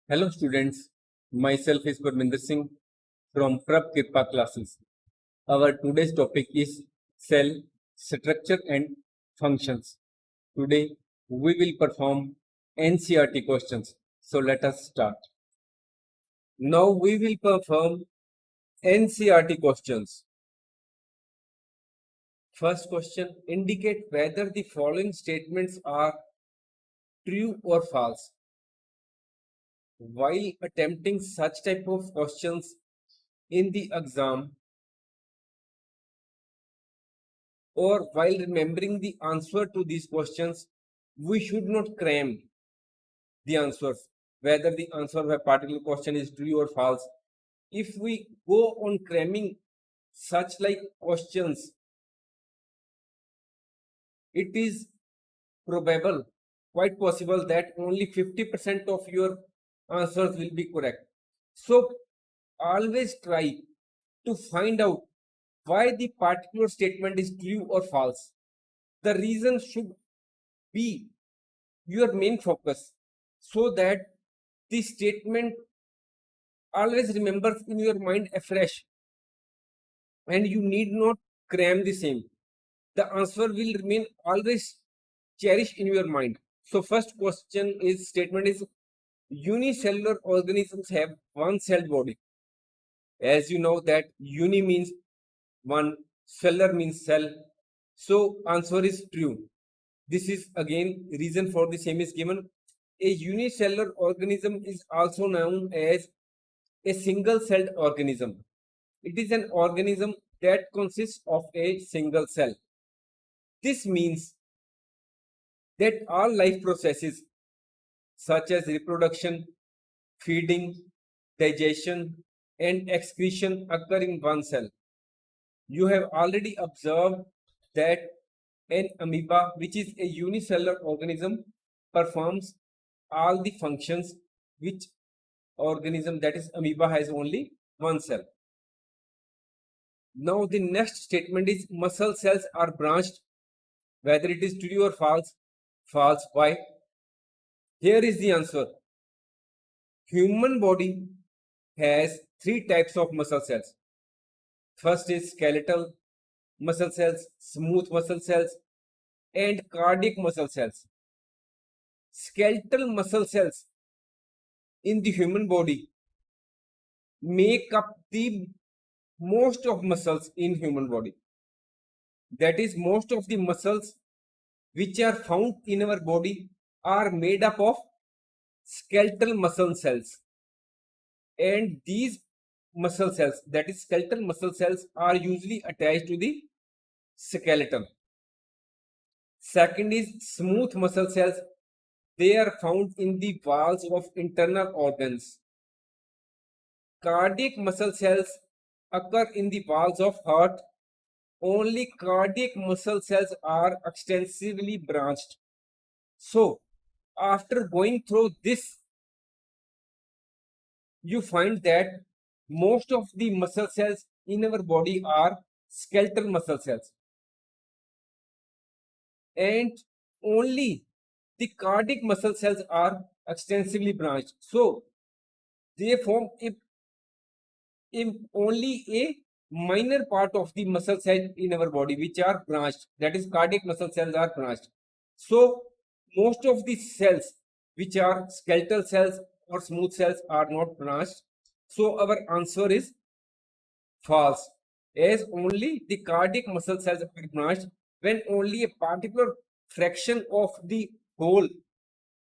Hello students, myself is Gurminder Singh from Prab Kirpa classes. Our today's topic is cell structure and functions. Today we will perform NCERT questions. So let us start. Now we will perform NCERT questions. First question, indicate whether the following statements are true or false. While attempting such type of questions in the exam, or while remembering the answer to these questions, we should not cram the answers, whether the answer of a particular question is true or false. If we go on cramming such like questions, it is probable, quite possible that only 50% of your answers will be correct. So always try to find out why the particular statement is true or false. The reason should be your main focus, so that the statement always remembers in your mind afresh and you need not cram the same. The answer will remain always cherished in your mind. So first question is, statement is, unicellular organisms have one celled body. As you know that uni means one, cellular means cell. So answer is true. This is again reason for the same is given. A unicellular organism is also known as a single-celled organism. It is an organism that consists of a single cell. This means that all life processes such as reproduction, feeding, digestion, and excretion occur in one cell. You have already observed that an amoeba, which is a unicellular organism, performs all the functions which organism, that is amoeba, has only one cell. Now the next statement is, muscle cells are branched. Whether it is true or false? False. Why? Here is the answer. Human body has three types of muscle cells. First is skeletal muscle cells, smooth muscle cells, and cardiac muscle cells. Skeletal muscle cells in the human body make up the most of muscles in human body. That is, most of the muscles which are found in our body are made up of skeletal muscle cells, and these muscle cells, that is skeletal muscle cells, are usually attached to the skeleton. Second is smooth muscle cells. They are found in the walls of internal organs. Cardiac muscle cells occur in the walls of heart. Only cardiac muscle cells are extensively branched. So after going through this, you find that most of the muscle cells in our body are skeletal muscle cells, and only the cardiac muscle cells are extensively branched. So they form only a minor part of the muscle cells in our body which are branched, that is cardiac muscle cells are branched. So most of the cells which are skeletal cells or smooth cells are not branched. So our answer is false, as only the cardiac muscle cells are branched when only a particular fraction of the whole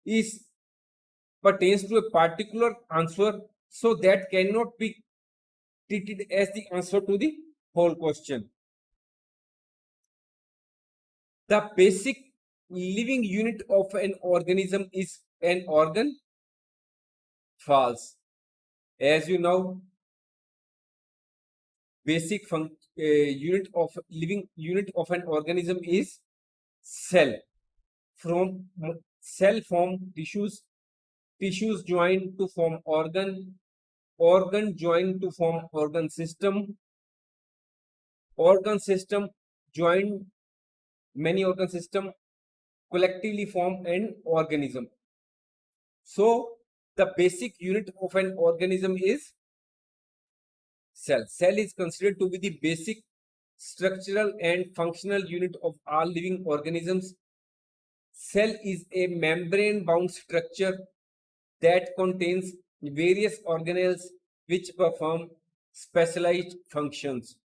is pertains to a particular answer, so that cannot be treated as the answer to the whole question. The basic living unit of an organism is an organ. False. As you know, basic unit of living unit of an organism is cell. From cell form tissues, tissues join to form organ, organ join to form organ system join many organ system collectively form an organism. So The basic unit of an organism is cell. Cell is considered to be the basic structural and functional unit of all living organisms. Cell is a membrane-bound structure that contains various organelles which perform specialized functions.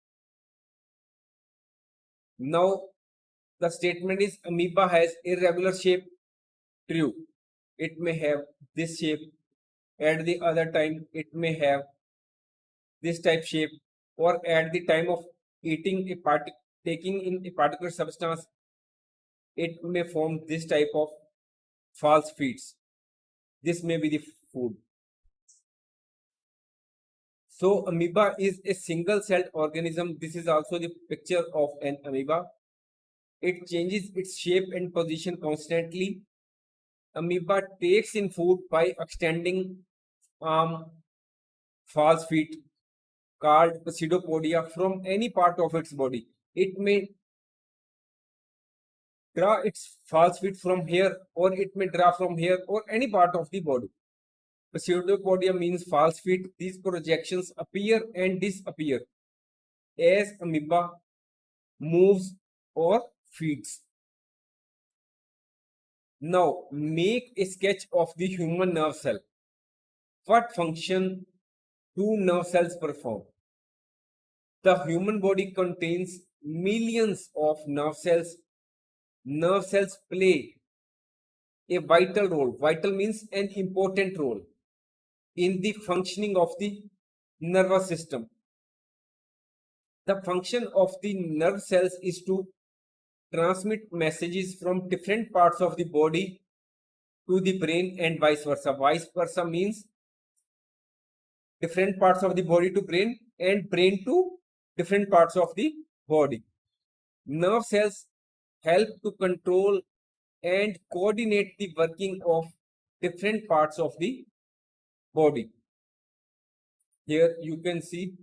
Now, the statement is amoeba has irregular shape. True. It may have this shape. At the other time, it may have this type shape, or at the time of eating taking in a particular substance, it may form this type of false feeds. This may be the food. So amoeba is a single-celled organism. This is also the picture of an amoeba. It changes its shape and position constantly. Amoeba takes in food by extending false feet called pseudopodia from any part of its body. It may draw its false feet from here, or it may draw from here, or any part of the body. Pseudopodia means false feet. These projections appear and disappear as amoeba moves or feeds. Now, make a sketch of the human nerve cell. What function do nerve cells perform? The human body contains millions of nerve cells. Nerve cells play a vital role. Vital means an important role in the functioning of the nervous system. The function of the nerve cells is to transmit messages from different parts of the body to the brain and vice versa. Vice versa means different parts of the body to brain and brain to different parts of the body. Nerve cells help to control and coordinate the working of different parts of the body. Here you can see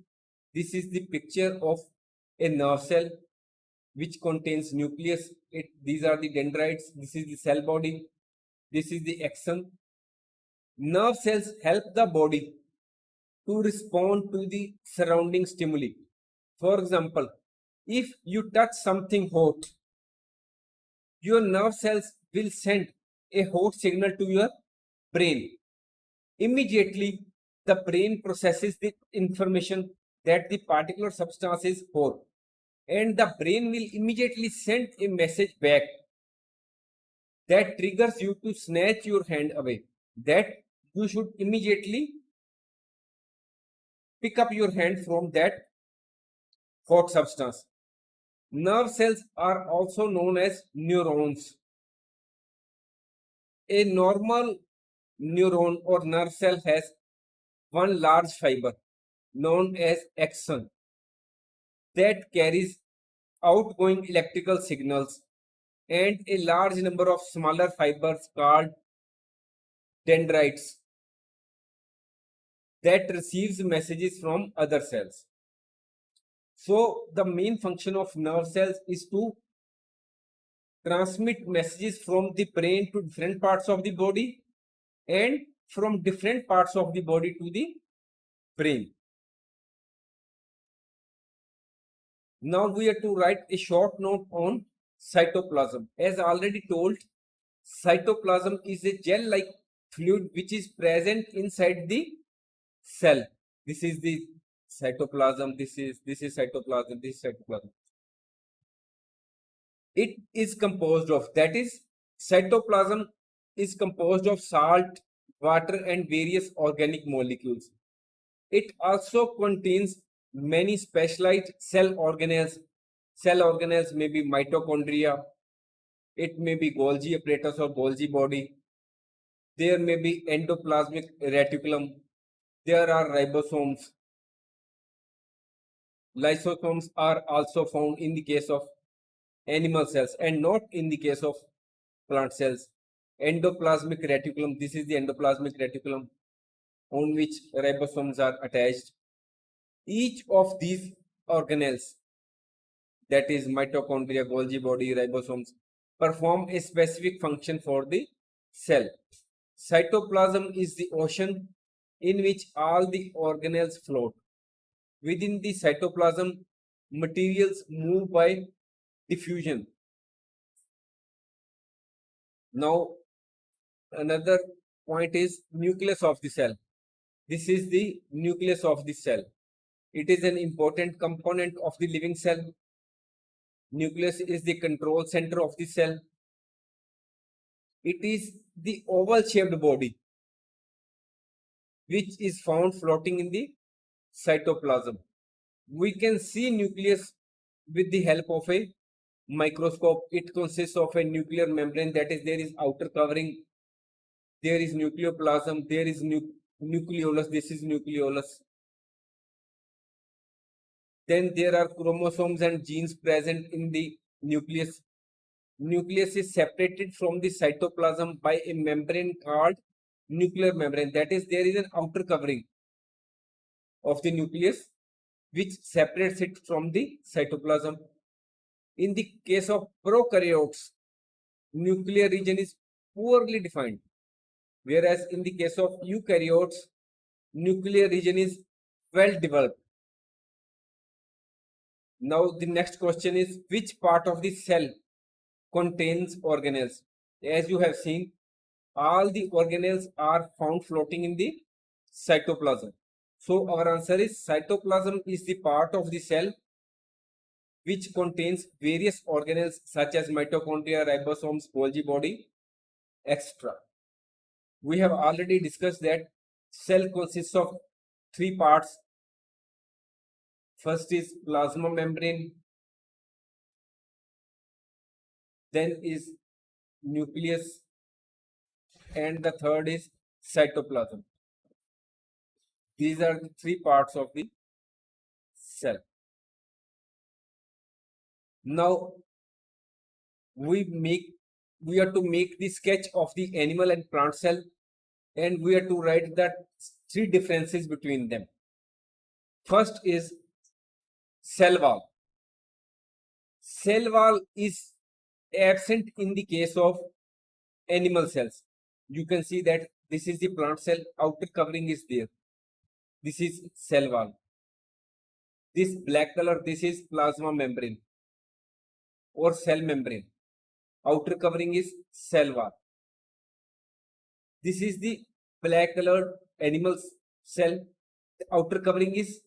this is the picture of a nerve cell which contains nucleus. These are the dendrites. This is the cell body. This is the axon. Nerve cells help the body to respond to the surrounding stimuli. For example, if you touch something hot, your nerve cells will send a hot signal to your brain. Immediately, the brain processes the information that the particular substance is hot, and the brain will immediately send a message back that triggers you to snatch your hand away, that you should immediately pick up your hand from that hot substance. Nerve cells are also known as neurons. A normal neuron or nerve cell has one large fiber known as axon that carries outgoing electrical signals, and a large number of smaller fibers called dendrites that receives messages from other cells. So the main function of nerve cells is to transmit messages from the brain to different parts of the body and from different parts of the body to the brain. Now we have to write a short note on cytoplasm. As already told, cytoplasm is a gel-like fluid which is present inside the cell. This is the cytoplasm. This is cytoplasm. This is cytoplasm. It is composed of, that is, cytoplasm is composed of salt, water, and various organic molecules. It also contains many specialized cell organelles. Cell organelles may be mitochondria. It may be Golgi apparatus or Golgi body. There may be endoplasmic reticulum. There are ribosomes. Lysosomes are also found in the case of animal cells and not in the case of plant cells. Endoplasmic reticulum. This is the endoplasmic reticulum on which ribosomes are attached. Each of these organelles, that is mitochondria, Golgi body, ribosomes, perform a specific function for the cell. Cytoplasm is the ocean in which all the organelles float. Within the cytoplasm, materials move by diffusion. Now, another point is nucleus of the cell. This is the nucleus of the cell. It is an important component of the living cell. Nucleus is the control center of the cell. It is the oval-shaped body which is found floating in the cytoplasm. We can see nucleus with the help of a microscope. It consists of a nuclear membrane, that is, there is outer covering, there is nucleoplasm, there is nucleolus, this is nucleolus. Then there are chromosomes and genes present in the nucleus. Nucleus is separated from the cytoplasm by a membrane called nuclear membrane. That is, there is an outer covering of the nucleus which separates it from the cytoplasm. In the case of prokaryotes, nuclear region is poorly defined, whereas in the case of eukaryotes, nuclear region is well developed. Now the next question is, which part of the cell contains organelles? As you have seen, all the organelles are found floating in the cytoplasm. So our answer is cytoplasm is the part of the cell which contains various organelles such as mitochondria, ribosomes, Golgi body, etc. We have already discussed that cell consists of three parts. First is plasma membrane, then is nucleus, and the third is cytoplasm. These are the three parts of the cell. Now we are to make the sketch of the animal and plant cell, and we are to write the three differences between them. First is cell wall. Cell wall is absent in the case of animal cells. You can see that this is the plant cell, outer covering is there. This is cell wall. This black color, this is plasma membrane or cell membrane. Outer covering is cell wall. This is the black colored animal cell. The outer covering is,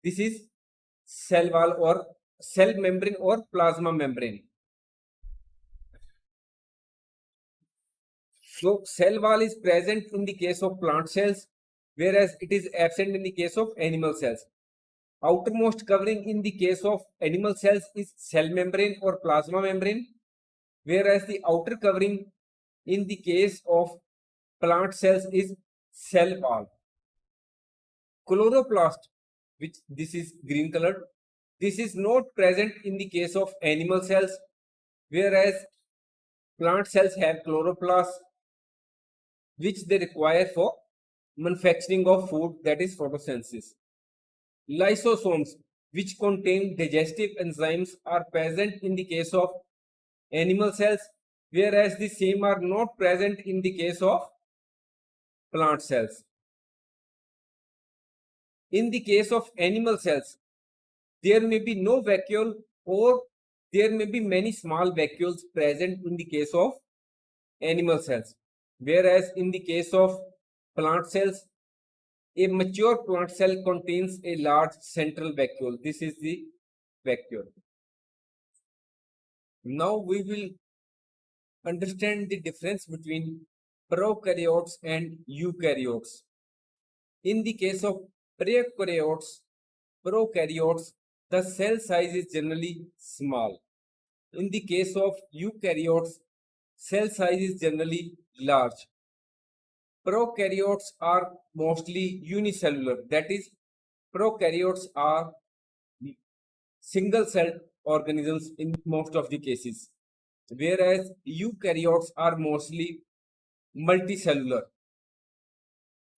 this is cell wall or cell membrane or plasma membrane. So cell wall is present in the case of plant cells, whereas it is absent in the case of animal cells. Outermost covering in the case of animal cells is cell membrane or plasma membrane, whereas the outer covering in the case of plant cells is cell wall. Chloroplast, which this is green colored, this is not present in the case of animal cells, whereas plant cells have chloroplast, which they require for manufacturing of food, that is photosynthesis. Lysosomes, which contain digestive enzymes, are present in the case of animal cells, whereas the same are not present in the case of plant cells. In the case of animal cells, there may be no vacuole or there may be many small vacuoles present in the case of animal cells, whereas in the case of plant cells, a mature plant cell contains a large central vacuole. This is the vacuole. Now we will understand the difference between prokaryotes and eukaryotes. In the case of prokaryotes, the cell size is generally small. In the case of eukaryotes, cell size is generally large. Prokaryotes are mostly unicellular, that is, prokaryotes are single-celled organisms in most of the cases, whereas eukaryotes are mostly multicellular.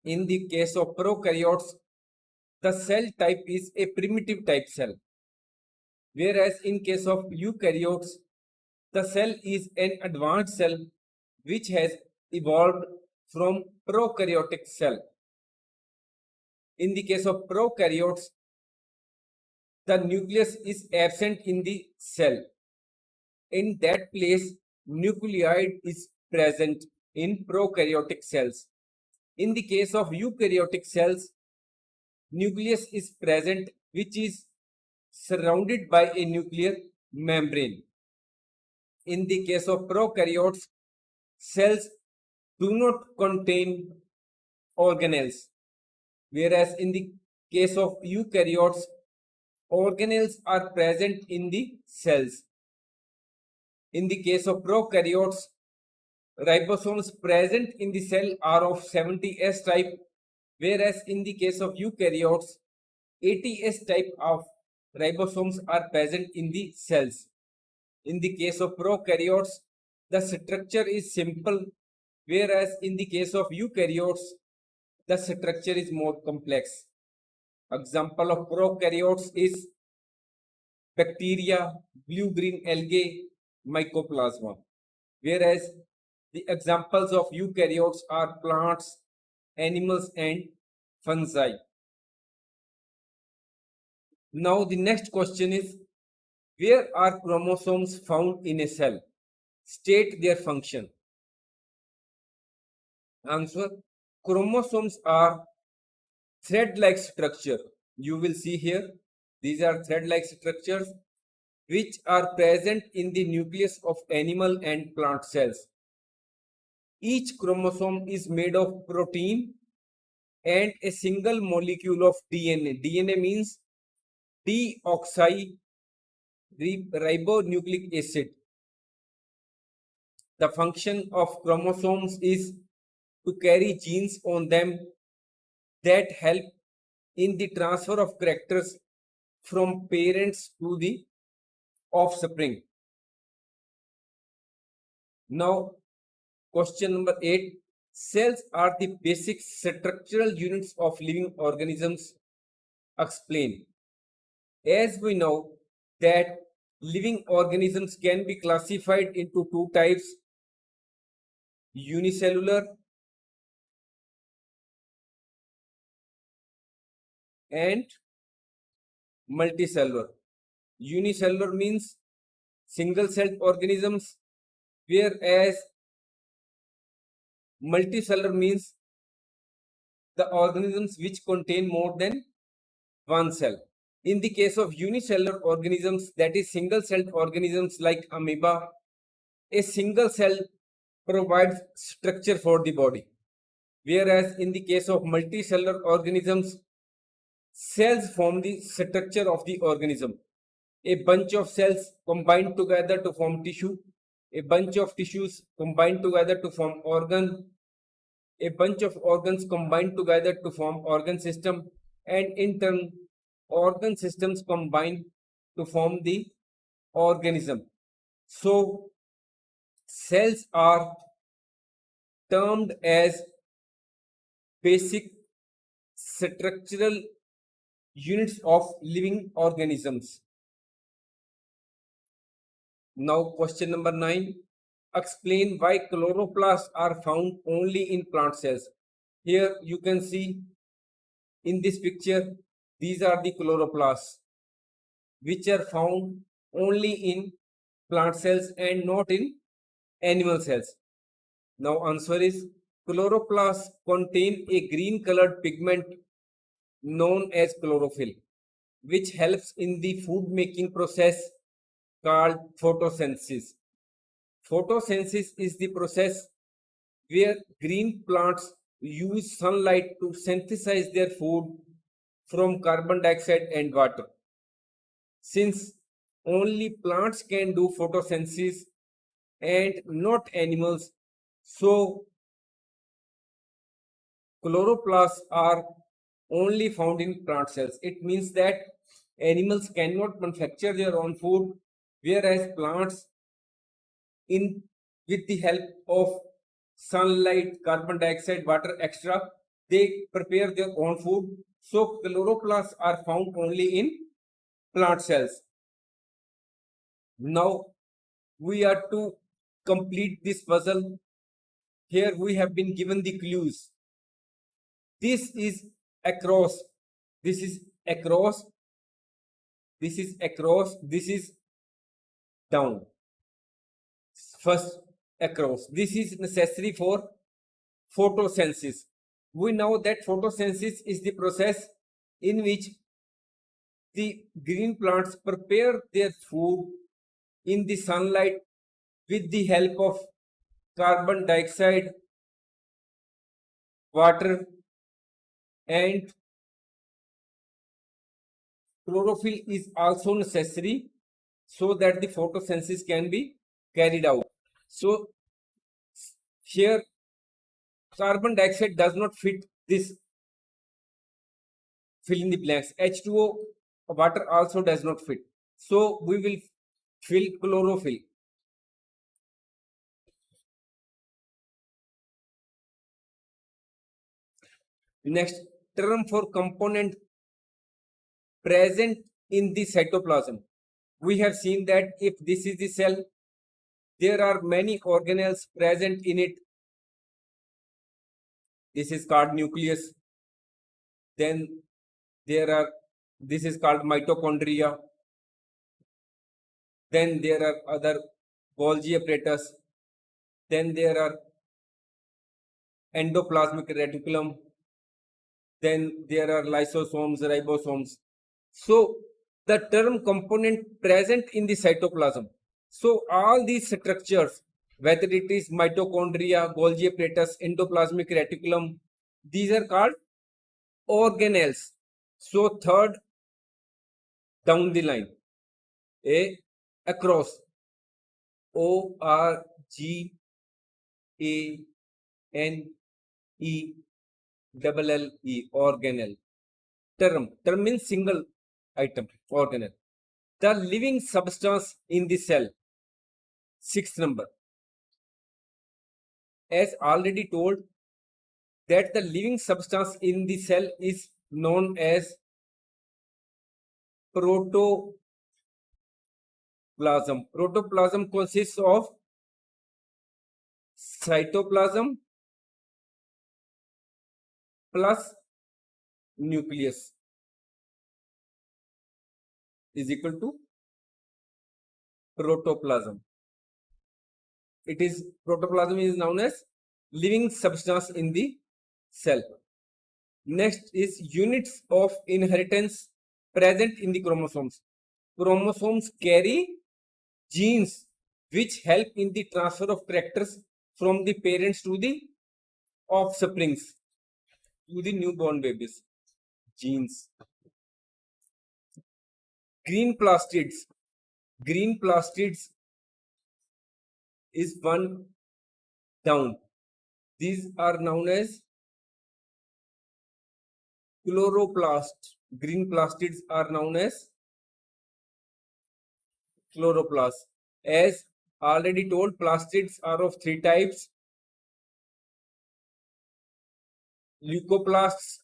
In the case of prokaryotes, the cell type is a primitive type cell, whereas in case of eukaryotes, the cell is an advanced cell which has evolved from prokaryotic cell. In the case of prokaryotes, the nucleus is absent in the cell. In that place, nucleoid is present in prokaryotic cells. In the case of eukaryotic cells, nucleus is present, which is surrounded by a nuclear membrane. In the case of prokaryotes, cells do not contain organelles, whereas in the case of eukaryotes, organelles are present in the cells. In the case of prokaryotes, ribosomes present in the cell are of 70S type, whereas in the case of eukaryotes, 80S type of ribosomes are present in the cells. In the case of prokaryotes, the structure is simple, whereas in the case of eukaryotes, the structure is more complex. Example of prokaryotes is bacteria, blue-green algae, mycoplasma, whereas the examples of eukaryotes are plants, animals, and fungi. Now the next question is, where are chromosomes found in a cell? State their function. Answer: chromosomes are thread-like structure. You will see here, these are thread-like structures which are present in the nucleus of animal and plant cells. Each chromosome is made of protein and a single molecule of DNA. DNA means deoxyribonucleic acid. The function of chromosomes is to carry genes on them that help in the transfer of characters from parents to the offspring. Now, question number 8. Cells are the basic structural units of living organisms. Explain. As we know that living organisms can be classified into two types: unicellular and multicellular. Unicellular means single-celled organisms, whereas multicellular means the organisms which contain more than one cell. In the case of unicellular organisms, that is single-celled organisms like amoeba, a single cell provides structure for the body, whereas in the case of multicellular organisms, cells form the structure of the organism. A bunch of cells combine together to form tissue, a bunch of tissues combine together to form organ, a bunch of organs combine together to form organ system, and in turn organ systems combine to form the organism. So cells are termed as basic structural units of living organisms. Now question number 9. Explain why chloroplasts are found only in plant cells. Here you can see in this picture, these are the chloroplasts which are found only in plant cells and not in animal cells. Now answer is, chloroplasts contain a green colored pigment known as chlorophyll, which helps in the food making process called photosynthesis. Photosynthesis is the process where green plants use sunlight to synthesize their food from carbon dioxide and water. Since only plants can do photosynthesis and not animals, so chloroplasts are only found in plant cells. It means that animals cannot manufacture their own food, whereas plants, in with the help of sunlight, carbon dioxide, water, etc., they prepare their own food. So chloroplasts are found only in plant cells. Now we are to complete this puzzle. Here we have been given the clues. This is across, this is across, this is across, this is down. First across. This is necessary for photosynthesis. We know that photosynthesis is the process in which the green plants prepare their food in the sunlight with the help of carbon dioxide, water, and chlorophyll is also necessary so that the photosynthesis can be carried out. So here carbon dioxide does not fit this fill in the blanks. H2O, water also does not fit. So we will fill chlorophyll. Next term for component present in the cytoplasm. We have seen that if this is the cell, there are many organelles present in it. This is called nucleus. Then this is called mitochondria. Then there are other Golgi apparatus. Then there are endoplasmic reticulum. Then there are lysosomes, ribosomes. So the term component present in the cytoplasm. So all these structures, whether it is mitochondria, Golgi apparatus, endoplasmic reticulum, these are called organelles. So third down the line, across, ORGANELLE, organelle. Term means single item, organelle. The living substance in the cell. Sixth number. As already told, that the living substance in the cell is known as protoplasm. Protoplasm consists of cytoplasm plus nucleus is equal to protoplasm. Protoplasm is known as living substance in the cell. Next is units of inheritance present in the chromosomes. Chromosomes carry genes which help in the transfer of characters from the parents to the offsprings, to the newborn babies. Genes. Green plastids. Green plastids is one down. These are known as chloroplast. Green plastids are known as chloroplast. As already told, plastids are of three types: leucoplasts,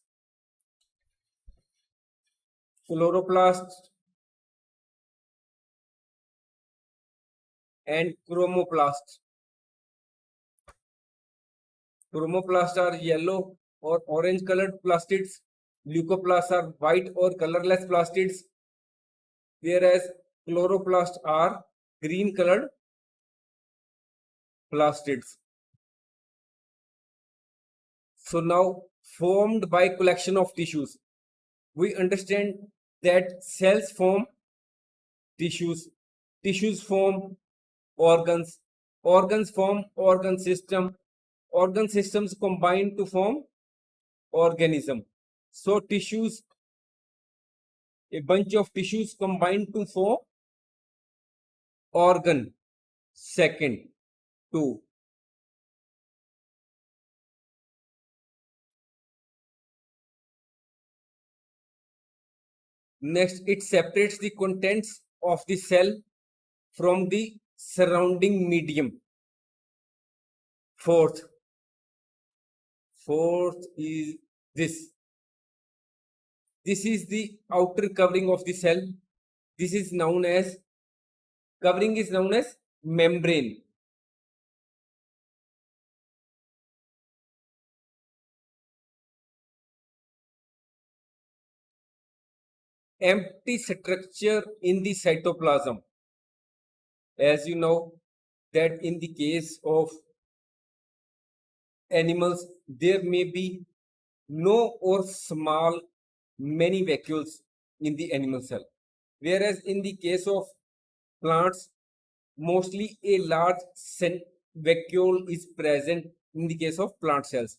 chloroplasts, and chromoplasts. Chromoplasts are yellow or orange colored plastids. Leucoplasts are white or colorless plastids, whereas chloroplasts are green colored plastids. So now, formed by collection of tissues. We understand that cells form tissues, tissues form organs, organs form organ system, organ systems combine to form organism. So tissues, a bunch of tissues combine to form organ. Second, two. Next, it separates the contents of the cell from the surrounding medium. Fourth is this. This is the outer covering of the cell. This is known as, covering is known as membrane. empty structure in the cytoplasm. As you know that in the case of animals, there may be no or small many vacuoles in the animal cell, whereas in the case of plants, mostly a large vacuole is present in the case of plant cells.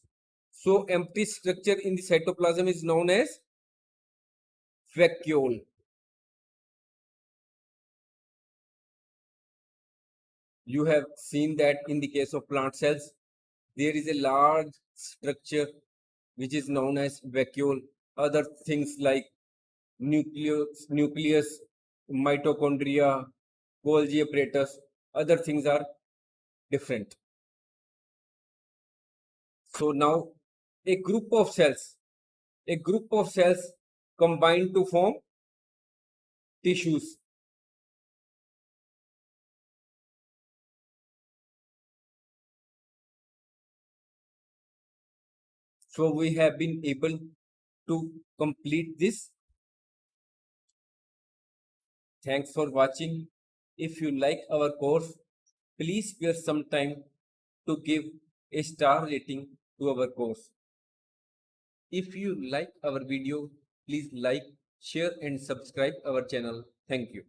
So empty structure in the cytoplasm is known as vacuole. You have seen that in the case of plant cells, there is a large structure which is known as vacuole. Other things like nucleus, mitochondria, Golgi apparatus, other things are different. So now a group of cells combine to form tissues. So we have been able to complete this. Thanks for watching. If you like our course, please spare some time to give a star rating to our course. If you like our video, please like, share and subscribe our channel. Thank you.